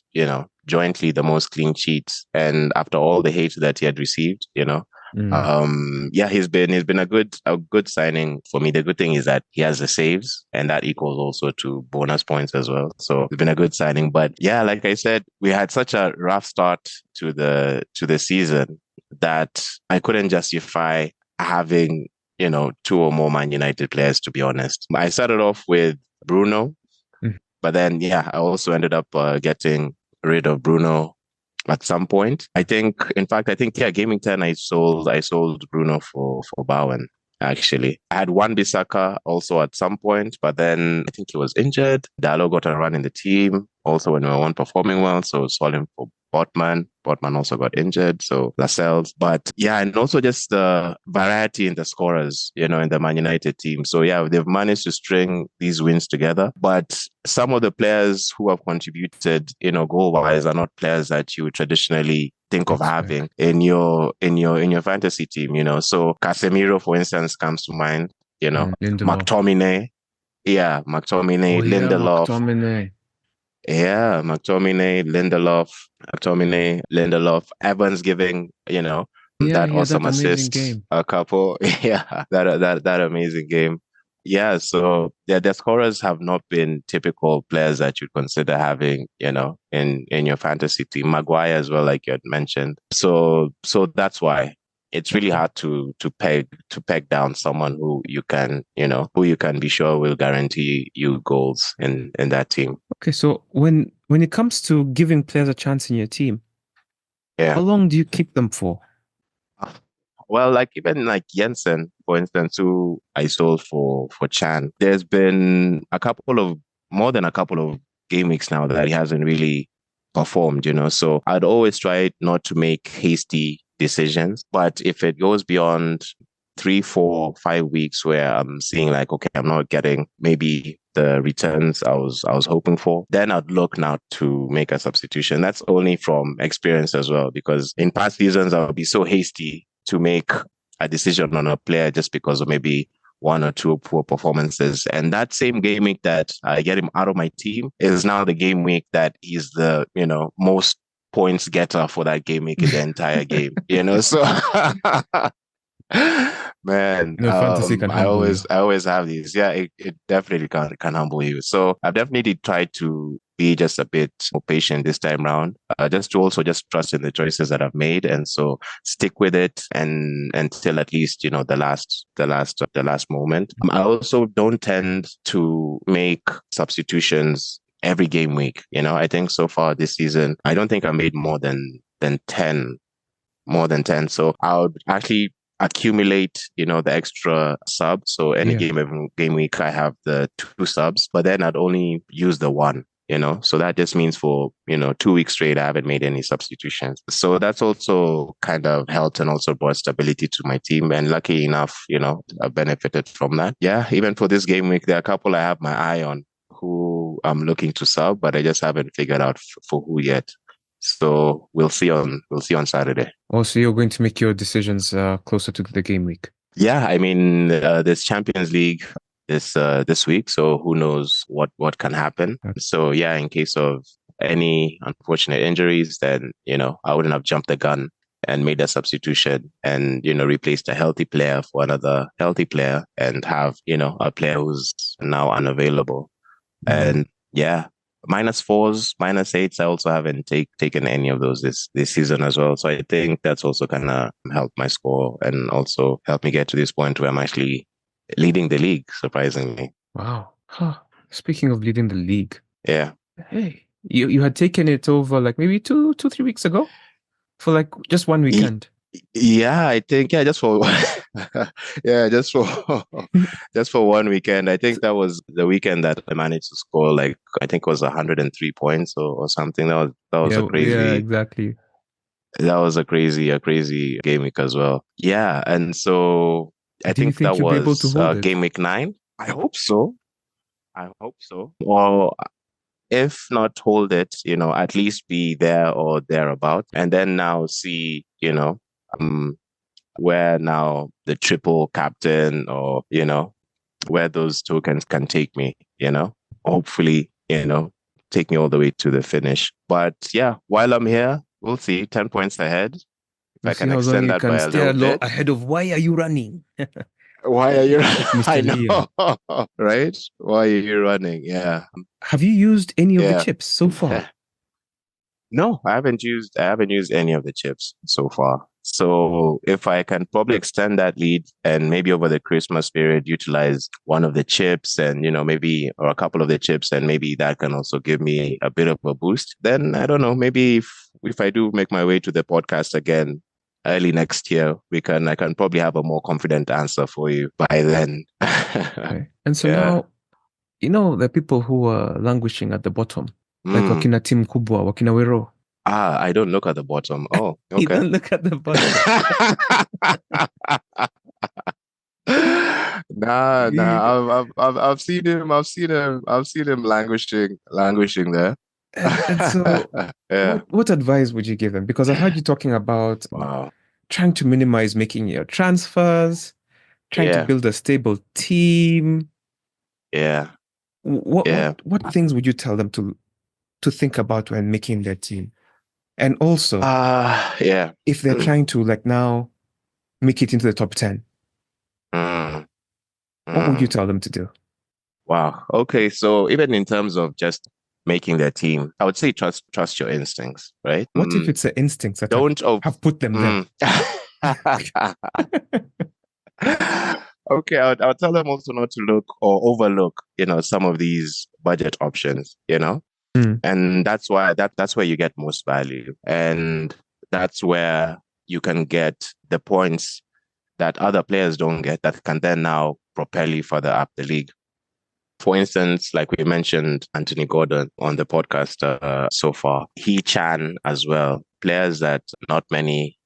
jointly the most clean sheets and after all the hate that he had received, Mm, yeah, he's been a good signing for me. The good thing is that he has the saves and that equals also to bonus points as well. So it's been a good signing. But yeah, like I said, we had such a rough start to the season that I couldn't justify having two or more Man United players, to be honest. I started off with Bruno, mm. but then, yeah, I also ended up getting rid of Bruno at some point. In fact, yeah, Gaming 10, I sold Bruno for Bowen. Actually, I had one Bissaka also at some point, but then I think he was injured. Dallo got a run in the team also when we weren't performing well, so sold him for Botman. Botman also got injured, so Lascelles. But yeah, and also just the variety in the scorers, in the Man United team. So yeah, they've managed to string these wins together. But some of the players who have contributed, goal-wise, are not players that you would traditionally think of having Expect. in your fantasy team. So Casemiro, for instance, comes to mind. Lindelof. McTominay, yeah, Oh McTominay, yeah, Lindelof, McTominay. yeah, McTominay, Lindelof, Evans giving, Yeah, that he had awesome that amazing assist, game. a couple, yeah, that amazing game. Yeah, so the scorers have not been typical players that you'd consider having, in your fantasy team. Maguire as well, like you had mentioned. So that's why it's really Okay. hard to peg down someone who you can be sure will guarantee you goals in that team. Okay, so when it comes to giving players a chance in your team, how Yeah. long do you keep them for? Well, like even like Jensen, for instance, who I sold for Chan, there's been more than a couple of game weeks now that he hasn't really performed, So I'd always try not to make hasty decisions. But if it goes beyond 3, 4, 5 weeks where I'm seeing like, okay, I'm not getting maybe the returns I was hoping for, then I'd look now to make a substitution. That's only from experience as well, because in past seasons I would be so hasty to make a decision on a player just because of maybe one or two poor performances. And that same game week that I get him out of my team is now the game week that he's the, most points getter for that game week in the entire game, So man, Fantasy can I humble you. always I always have these. Yeah, it definitely can humble you. So I've definitely tried to be just a bit more patient this time round, just to also just trust in the choices that I've made, and so stick with it and until at least the last moment. I also don't tend to make substitutions every game week. I think so far this season, I don't think I made more than 10 more than 10. So accumulate, the extra subs. So any game week, I have the 2 subs, but then I'd only use the one. So that just means for 2 weeks straight I haven't made any substitutions. So that's also kind of helped and also brought stability to my team, and lucky enough I benefited from that. Yeah, even for this game week there are a couple I have my eye on who I'm looking to sub, but I just haven't figured out for who yet. So we'll see on Saturday. Oh, so you're going to make your decisions closer to the game week? Yeah, I mean, there's Champions League this week, so who knows what can happen. Okay. So yeah, in case of any unfortunate injuries, then I wouldn't have jumped the gun and made a substitution and replaced a healthy player for another healthy player and have a player who's now unavailable. And yeah, -4s, -8s. I also haven't taken any of those this season as well. So I think that's also kind of helped my score and also helped me get to this point where I'm actually leading the league, surprisingly. Wow. Huh. Speaking of leading the league. Yeah. Hey, you had taken it over like maybe 3 weeks ago for like just one weekend. Yeah, I think just for just for one weekend. I think that was the weekend that I managed to score like I think it was 103 points or something. That was a crazy. Yeah, exactly. That was a crazy game week as well. Yeah, and so I think that you'll be able to was hold it? game week 9. I hope so. Or if not hold it, at least be there or thereabout, and then now see, where now the triple captain or, where those tokens can take me, hopefully, take me all the way to the finish. But yeah, while I'm here, we'll see. 10 points ahead. If I can extend that by a little bit. Ahead of why are you running? Why are you Mr. I know, right? Why are you running? Yeah. Have you used any of the chips so far? No, I haven't used any of the chips so far. So if I can probably extend that lead and maybe over the Christmas period utilize one of the chips and maybe or a couple of the chips, and maybe that can also give me a bit of a boost, then I don't know, maybe if I do make my way to the podcast again early next year, I can probably have a more confident answer for you by then. Okay. And so now, the people who are languishing at the bottom, like wakina Team Kubwa, wakina Wero. I don't look at the bottom. Oh, okay. You don't look at the bottom. Nah. I've seen him languishing there. And so, what advice would you give them? Because I've heard you talking about trying to minimize making your transfers, trying to build a stable team. Yeah. What things would you tell them to think about when making their team? And also, if they're trying to like now make it into the top 10, what would you tell them to do? Wow. Okay. So even in terms of just making their team, I would say trust your instincts, right? What if it's the instincts that have put them there? Okay, I'll tell them also not to look or overlook, some of these budget options, and that's why that's where you get most value, and that's where you can get the points that other players don't get that can then now propel you further up the league. For instance, like we mentioned Anthony Gordon on the podcast so far, Chan as well, players that not many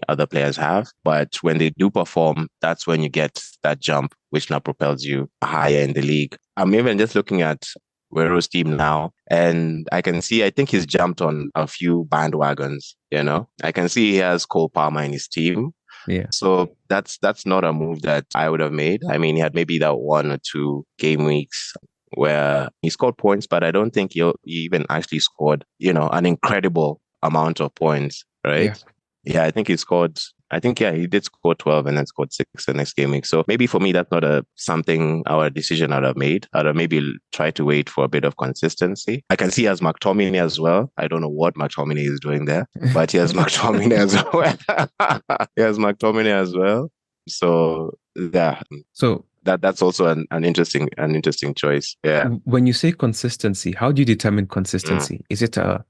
other players have, but when they do perform, that's when you get that jump, which now propels you higher in the league. I'm even just looking at Wero's team now, and I think he's jumped on a few bandwagons, I can see he has Cole Palmer in his team. Yeah. So that's not a move that I would have made. I mean, he had maybe that 1 or 2 game weeks where he scored points, but I don't think he even actually scored, an incredible amount of points, right? Yeah, I think he did score 12 and then scored 6 the next game week. So maybe for me, that's not a decision I'd have made. I'd have maybe tried to wait for a bit of consistency. I can see he has McTominay as well. I don't know what McTominay is doing there, but he has McTominay as well. He has McTominay as well. So yeah. So that's also an interesting choice. Yeah. When you say consistency, how do you determine consistency? Is it a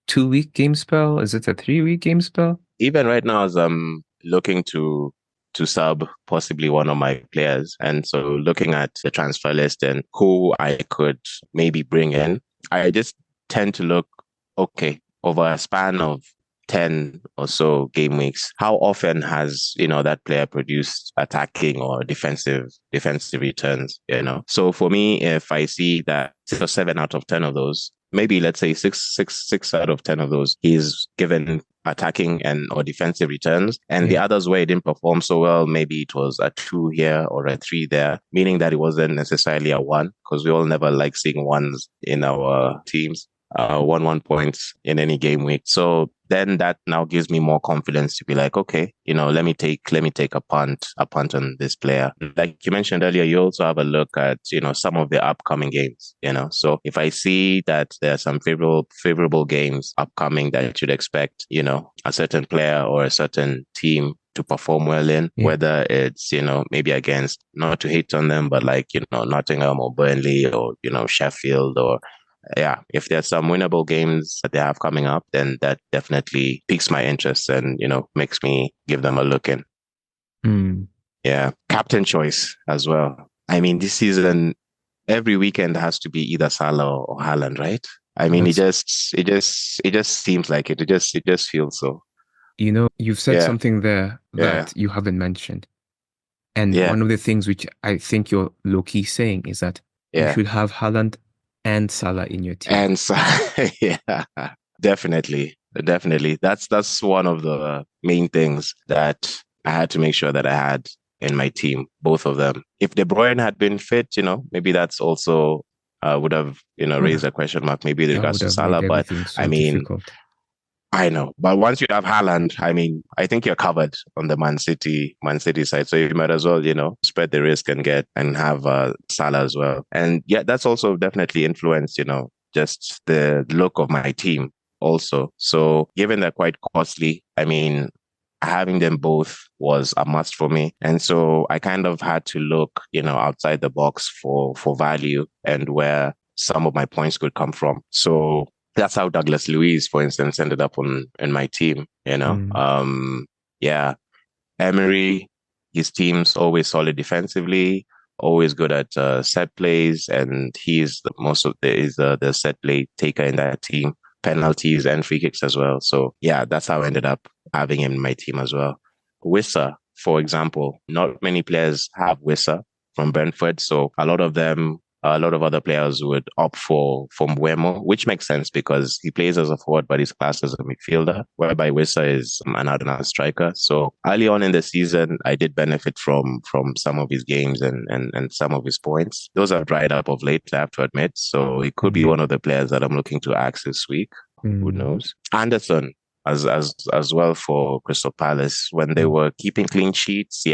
2-week game spell? Is it a 3-week game spell? Even right now, as I'm looking to to sub possibly one of my players. And so looking at the transfer list and who I could maybe bring in, I just tend to look, okay, over a span of 10 or so game weeks, how often has, that player produced attacking or defensive returns, So for me, if I see that 6 or 7 out of 10 of those, maybe let's say six out of 10 of those, he's given attacking and or defensive returns, and the others where he didn't perform so well, maybe it was a 2 here or a 3 there, meaning that it wasn't necessarily a 1, because we all never like seeing 1s in our teams. 1 points in any game week. So then that now gives me more confidence to be like, okay, let me take a punt on this player. Like you mentioned earlier, you also have a look at, some of the upcoming games, So if I see that there are some favorable games upcoming that you should expect, a certain player or a certain team to perform well in, whether it's, maybe against, not to hate on them, but like, Nottingham or Burnley or, Sheffield or, if there's some winnable games that they have coming up, then that definitely piques my interest and, makes me give them a look in. Yeah. Captain choice as well. I mean, this season, every weekend has to be either Salah or Haaland, right? I mean, it just seems like it. It just feels so. You've said something there that you haven't mentioned. And one of the things which I think you're low-key saying is that you should have Haaland and Salah in your team. And definitely. That's one of the main things that I had to make sure that I had in my team, both of them. If De Bruyne had been fit, maybe that's also would have, raised a question mark, maybe with regards to Salah. But I mean, difficult. I know, but once you have Haaland, I mean, I think you're covered on the Man City side. So you might as well, spread the risk and have Salah as well. And that's also definitely influenced, just the look of my team also. So given they're quite costly, I mean, having them both was a must for me. And so I kind of had to look, outside the box for value and where some of my points could come from. So that's how Douglas Luiz, for instance, ended up in my team, Emery, his team's always solid defensively, always good at set plays, and he's the set play taker in that team, penalties and free kicks as well. So that's how I ended up having him in my team as well. Wissa, for example, not many players have Wissa from Brentford, so a lot of other players would opt for Mbeumo, which makes sense because he plays as a forward, but he's classed as a midfielder, whereby Wissa is an out-and-out striker. So early on in the season, I did benefit from some of his games and some of his points. Those have dried up of late, I have to admit. So it could be one of the players that I'm looking to axe this week. Who knows? Anderson, as well for Crystal Palace, when they were keeping clean sheets,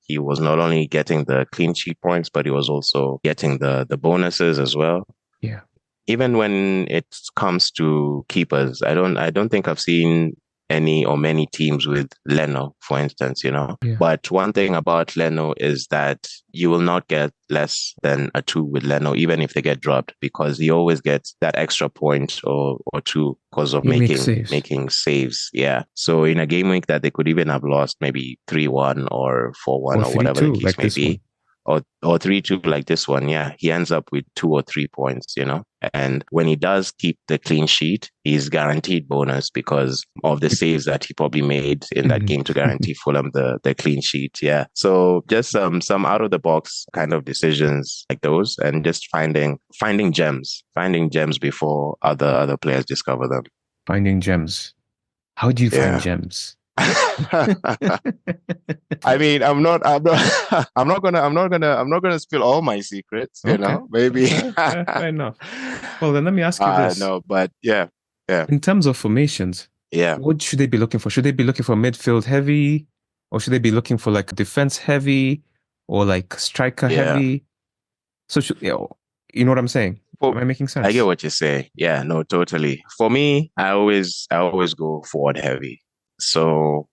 he was not only getting the clean sheet points, but he was also getting the bonuses as well. Yeah. Even when it comes to keepers, I don't think I've seen any or many teams with Leno, for instance, But one thing about Leno is that you will not get less than a 2 with Leno, even if they get dropped, because he always gets that extra point or 2 because of making saves. Yeah. So in a game week that they could even have lost maybe 3-1 or 4-1 or whatever the case may be. Or 3-2 like this one, he ends up with 2 or 3 points, And when he does keep the clean sheet, he's guaranteed bonus because of the saves that he probably made in that game to guarantee Fulham the clean sheet. Yeah. So just some out of the box kind of decisions like those, and just finding gems before other players discover them. Finding gems. How do you find gems? I mean, I'm not gonna spill all my secrets, maybe. Fair enough. Well, then let me ask you this. No, but yeah. In terms of formations, what should they be looking for? Should they be looking for midfield heavy, or should they be looking for like defense heavy, or like striker heavy? So you know what I'm saying? Am I making sense? I get what you're saying. Yeah, no, totally. For me, I always go forward heavy. So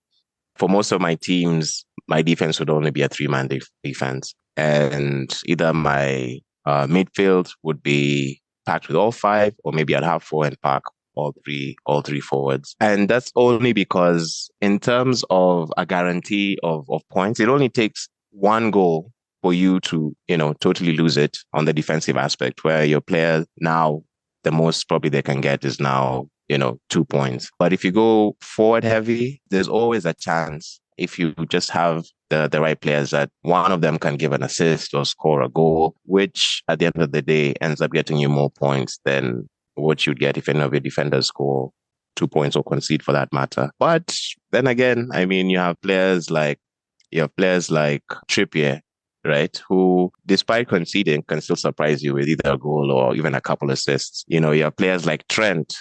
for most of my teams, my defense would only be a 3-man defense. And either my midfield would be packed with all 5, or maybe I'd have 4 and pack all three forwards. And that's only because in terms of a guarantee of points, it only takes one goal for you to, totally lose it on the defensive aspect, where your player now, the most probably they can get is now, 2 points. But if you go forward heavy, there's always a chance, if you just have the right players, that one of them can give an assist or score a goal, which at the end of the day ends up getting you more points than what you'd get if any of your defenders score 2 points or concede for that matter. But then again, I mean, you have players like Trippier, right, who, despite conceding, can still surprise you with either a goal or even a couple assists. You have players like Trent,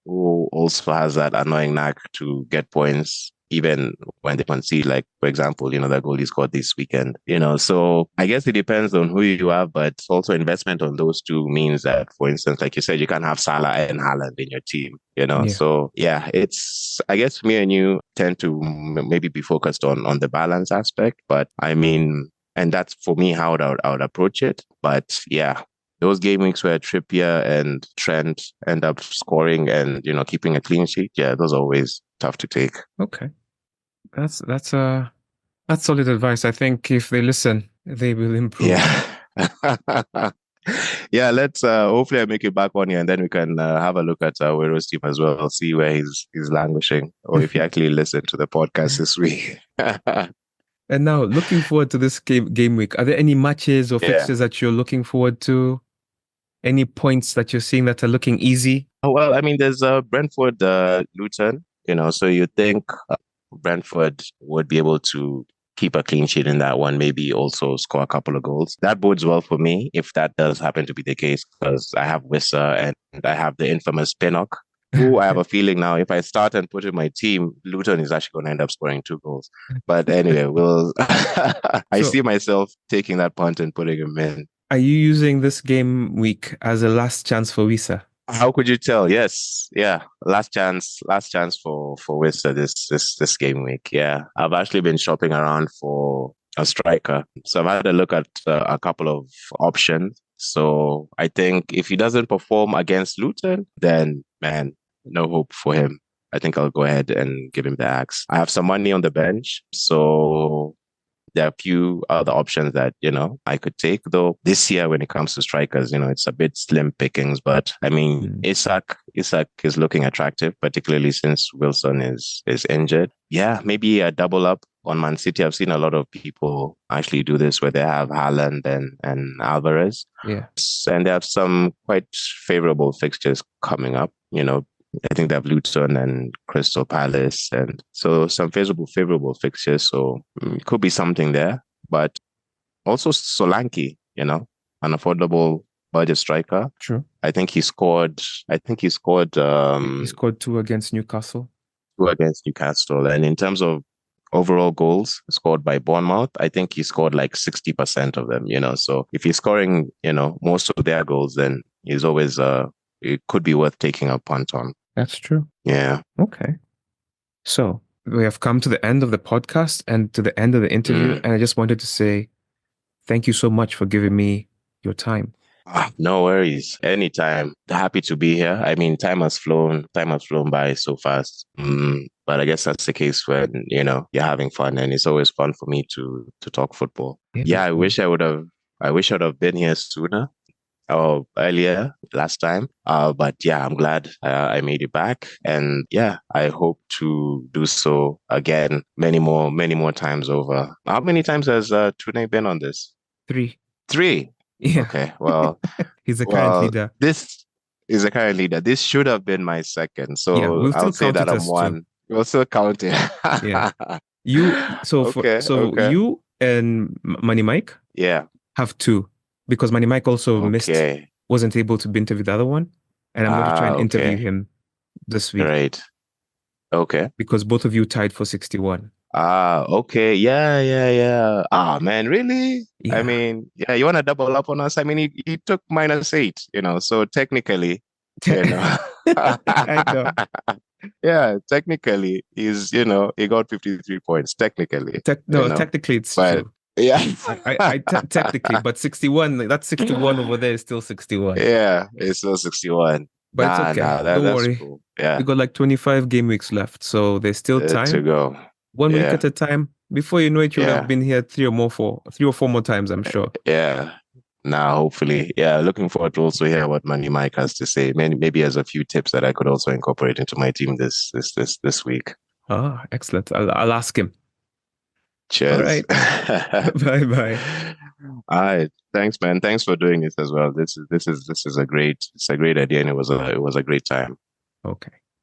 who also has that annoying knack to get points even when they concede, like, for example, the goal he scored this weekend. So I guess it depends on who you have, but also investment on those two means that, for instance, like you said, you can't have Salah and Haaland in your team, Yeah. So yeah, I guess me and you tend to maybe be focused on the balance aspect, but I mean, and that's for me how I would approach it. But yeah, those game weeks where Trippier and Trent end up scoring and, keeping a clean sheet, yeah, those are always tough to take. Okay. That's solid advice. I think if they listen, they will improve. Yeah. Yeah, let's hopefully I make it back on here, and then we can have a look at Wero's team as well, see where he's languishing, or if he actually listened to the podcast this week. And now, looking forward to this game week, are there any matches or fixtures that you're looking forward to? Any points that you're seeing that are looking easy? Well, I mean, there's Brentford, Luton, so you think Brentford would be able to keep a clean sheet in that one, maybe also score a couple of goals. That bodes well for me if that does happen to be the case, because I have Wissa and I have the infamous Pinnock, who I have a feeling now, if I start and put in my team, Luton is actually going to end up scoring 2 goals. But anyway, I see myself taking that punt and putting him in. Are you using this game week as a last chance for Wissa? How could you tell? Yes, yeah, last chance for Wissa this game week. Yeah, I've actually been shopping around for a striker, so I've had a look at a couple of options. So I think if he doesn't perform against Luton, then man, no hope for him. I think I'll go ahead and give him the axe. I have some money on the bench, so there are a few other options that, I could take, though this year when it comes to strikers, it's a bit slim pickings, but I mean, Isak is looking attractive, particularly since Wilson is injured. Yeah, maybe a double up on Man City. I've seen a lot of people actually do this where they have Haaland and Alvarez. Yeah. And they have some quite favorable fixtures coming up, I think they have Luton and Crystal Palace, and so some favorable fixtures. So could be something there. But also Solanke, an affordable budget striker. True. I think he scored. He scored 2 against Newcastle. 2 against Newcastle, and in terms of overall goals scored by Bournemouth, I think he scored like 60% of them. So if he's scoring, most of their goals, then he's always it could be worth taking a punt on. That's true. Yeah. Okay. So we have come to the end of the podcast and to the end of the interview. And I just wanted to say thank you so much for giving me your time. No worries. Anytime. Happy to be here. I mean, time has flown by so fast. But I guess that's the case when, you're having fun, and it's always fun for me to talk football. Yeah, I wish I would have been here sooner. Or earlier last time. But yeah, I'm glad I made it back. And yeah, I hope to do so again many more times over. How many times has Tune been on this? 3. 3? Yeah. Okay, well. He's the current leader. This is the current leader. This should have been my second. So yeah, we'll I'll say that I'm 1. We'll still count it. Yeah. You and Money Mike have 2. Because Manny Mike also wasn't able to interview the other one. And I'm going to try and interview him this week. Right. Okay. Because both of you tied for 61. Okay. Yeah. Man, really? Yeah. I mean, yeah, you want to double up on us? I mean, he took -8, so technically, I know. Yeah, technically, he got 53 points, technically. Technically it's true. Yeah, technically, but 61, that's 61 over there is still 61. Yeah, it's still 61. But it's okay. Don't that's worry. cool. We Yeah, got like 25 game weeks left, so there's still to time. go. 1 week Yeah, at a time. Before you know it, you would have yeah, been here 3 or 4 more times, I'm sure. yeah. Now, hopefully, yeah. Looking forward to also hear what Money Mike has to say. Maybe as a few tips that I could also incorporate into my team this week. Ah, excellent. I'll ask him. All Cheers. right. Bye bye. All right. Thanks, man. Thanks for doing this as well. This is a great idea, and it was a great time. Okay.